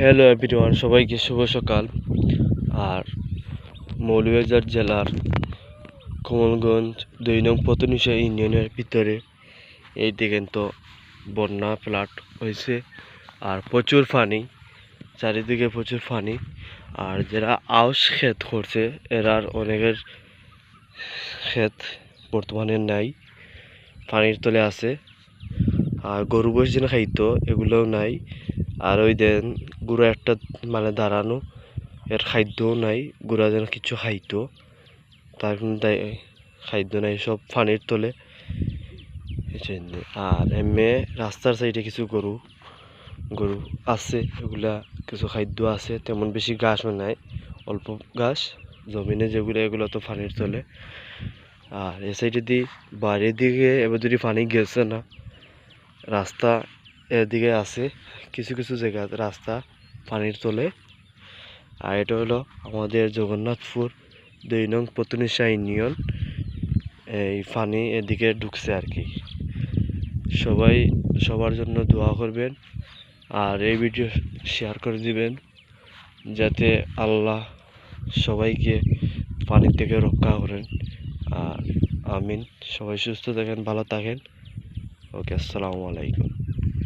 Hello everyone, সবাইকে শুভ সকাল। আর মৌলভীবাজার জেলার কমলগঞ্জ ২ নং পতনিশা ইউনিয়নের ভিতরে এই দেখেন তো বন্যা ফ্লাড হয়েছে আর প্রচুর পানি, চারিদিকে প্রচুর পানি। আর যারা আউশ ক্ষেত করছে এরার অনেকের ক্ষেত বর্তমানে নাই, পানির তলে আছে। আর গরু বস যেন খাইতো এগুলোও নাই। আর ওই দেন গুঁড়ো একটা মানে দাঁড়ানো, এর খাদ্যও নাই, গুঁড়া যেন কিছু খাইতো, তার কিন্তু খাদ্য নাই, সব পানির তলে। আর এমনি রাস্তার সাইডে কিছু গরু গরু আছে, এগুলা কিছু খাদ্য আছে, তেমন বেশি ঘাস নাই, অল্প ঘাস জমিনে যেগুলো এগুলো তো পানির তলে। আর এ সাইডে দিয়ে বাড়ির দিকে এবার যদি পানি গেছে না, রাস্তা এদিকে আছে, কিছু কিছু জায়গা রাস্তা পানির তলে। আর এটা হলো আমাদের জগন্নাথপুর ২ নং পতনিশা ইউনিয়ন। এই পানি এদিকে ঢুকছে আর কি। সবাই সবার জন্য দোয়া করবেন আর এই ভিডিও শেয়ার করে দিবেন, যাতে আল্লাহ সবাইকে পানি থেকে রক্ষা করেন। আর আমিন। সবাই সুস্থ থাকেন, ভালো থাকেন। ওকে, আসসালামু আলাইকুম।